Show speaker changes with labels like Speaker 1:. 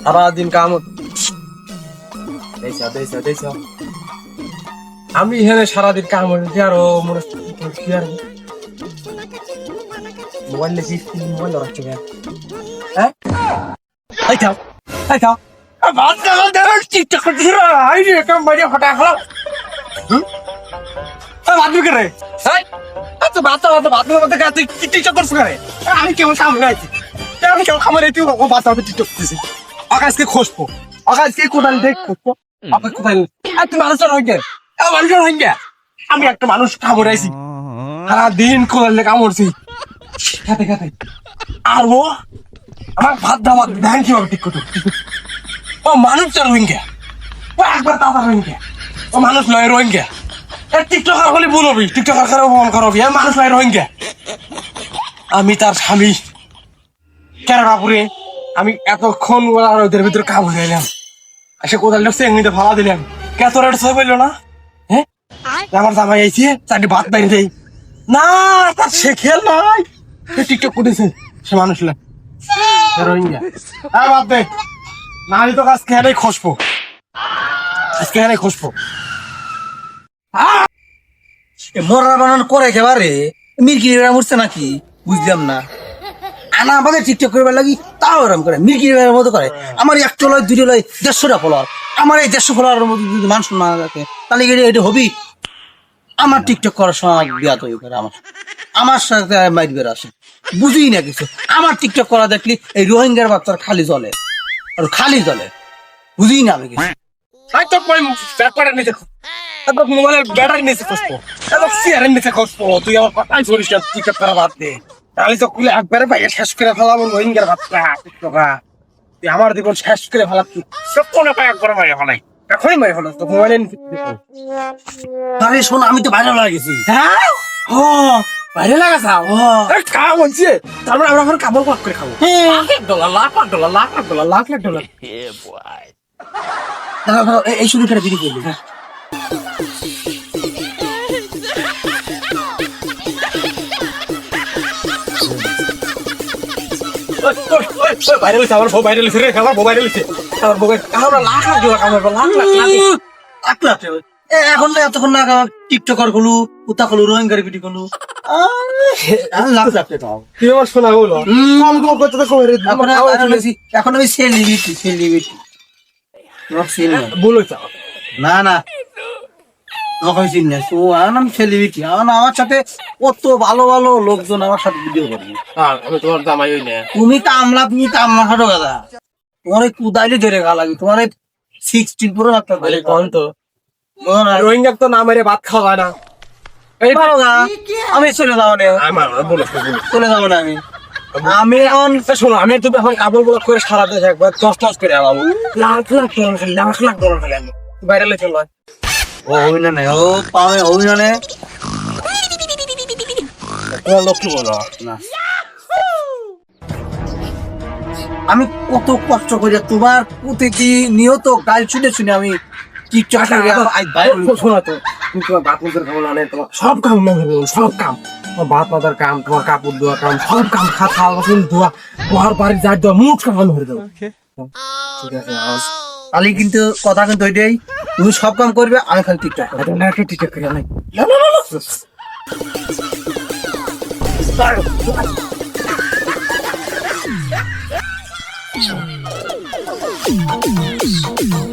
Speaker 1: সারাদিন কাম আমি এখানে সারাদিন কাম হচ্ছে আর মনে কি আর মোবাইল মোবাইল রাখছে হ্যাঁ টিকটক করতে কাম বাইরে হঠাৎ হলো বাদমি করে আচ্ছা বাচ্চা বাচ্চা টিকটক করছো করে আমি কেমন সামনে আছি আমি কেমন খামারে ও বাচ্চা টিকটক করতেছি আকাশকে খসবো আকাশকে কোদাল দেখ খসবো আকাশ কোদাল তুমি মানুষের হইগে মানুষের হইগে আমি একটা মানুষ খামারে আছি সারাদিন কোদালে কামড়ছি খেতে খেতে আর ও আমার ভাত দাওয়া ধ্যান কিভাবে ঠিক করতো ও মানুষটা রোহিঙ্গা ও একবার দাদা রোহিঙ্গা ও মানুষ নয় রোহিঙ্গা টিকটকার হলে বলবি টিকটকার করে অপমান করবি মানুষ নয় রোহিঙ্গা আমি তার স্বামী কেরাপুরে আমি এতক্ষণ ওদের ভিতরে কাম হয়ে গেলাম এসে কোদালটা চেঙ্গিতে ফালা দিলাম কে তোর এটা সব বললো না হ্যাঁ আমার জামাই আইছে চারটি ভাত বাইরে দেয় না তার সে খেল নাই সে টিকটক করেছে সে মানুষ না রোহিঙ্গা বাদ দে না আমি তো আজকে হেঁটেই খসবো আজকে হেঁটেই খসবো
Speaker 2: মরার বানান করে একেবারে মিরকিরা মরছে নাকি বুঝলাম না আনা আমাদের টিকটক করবার লাগি তাও এরকম করে মিরকির মতো করে আমার একটা লয় দুটো লয় 150টা ফলোয়ার আমার এই 150 ফলোয়ারের মধ্যে যদি মান সম্মান রাখে তাহলে এটা হবি আমার টিকটক করার সময় বিয়াত হয়ে করে আমার সাথে মাইট বের আসে বুঝি না কিছু আমার টিকটক করা দেখলি এই রোহিঙ্গার বাচ্চার খালি জলে আর খালি জলে বুঝি না আমি কিছু
Speaker 1: মোবাইলের ব্যাটারি নিচে খসবো চেয়ারের নিচে খসবো তুই আমার কথাই ধরিস না টিকটক করা বাদ দে তাহলে তো খুলে একবারে ভাইয়া শেষ করে ফেলাবো রোহিঙ্গার বাচ্চা টিকটকা তুই আমার জীবন শেষ করে ফেলাচ্ছি সব কোনো একবার মারে ফেলাই এখনই মারে ফেলো তো মোবাইলে
Speaker 2: আরে শোন আমি তো বাইরে লাগে গেছি
Speaker 1: হ্যাঁ ও বাইরে লাগাছা ও কাম হচ্ছে তারপরে আমরা এখন কাপড় পাক করে খাবো লাখ ডলার
Speaker 2: এই শুরু করে বিড়ি করলি
Speaker 1: বাইরে লিখে আমার বউ বাইরে লিখে রে আমার বউ বাইরে লিখে আমার বউ আমরা লাখ ডলার কামাবো লাখ
Speaker 2: এখন না এতক্ষণ না টিকটকার গুলো উতা গুলো রোহিঙ্গার ভিডিও গুলো লাখ টাকা
Speaker 1: তুই আমার শোনা বলো
Speaker 2: এখন আমি সেলিব্রিটি
Speaker 1: বলো
Speaker 2: না না আমি সেলিব্রিটি আমার সাথে কত ভালো ভালো লোকজন আমার সাথে ভিডিও করবে
Speaker 1: আমি তোমার জামাই হই না
Speaker 2: তুমি কামলা খাটো গাদা তোমার এই কুদাইলে ধরে গা লাগবে তোমার 16 পুরো একটা
Speaker 1: কোন তো রোহিঙ্গা তো না মেরে ভাত খাওয়া না
Speaker 2: এই ভালো না আমি চলে যাবো না চলে যাবো না আমি এখন
Speaker 1: শোনো আমি তুমি এখন কাপড় গুলো করে সারা দেশ একবার 10 করে আলাবো লাখ ডলার ফেলে আমি বাইরে চল
Speaker 2: ও অভিনয় ও পাবে অভিনয়
Speaker 1: তোমার লোক কি বলো
Speaker 2: না আমি কত কষ্ট করে তোমার প্রতিটি নিয়ত গাল শুনে আমি টিকটক
Speaker 1: শোনা তো তুমি তোমার বাপ মাদের খাবো না তোমার সব কাম সব কাম তোমার বাপ মাদের কাম তোমার কাপড় ধোয়া কাম সব কাম খাওয়া বাসন ধোয়া ঘর বাড়ি যা দেওয়া মুখ কাম ধরে দেবো ঠিক আছে
Speaker 2: তাহলে কিন্তু কথা কিন্তু ওইটাই তুমি সব কাম করবে আমি খালি
Speaker 1: টিকটক করি নাই না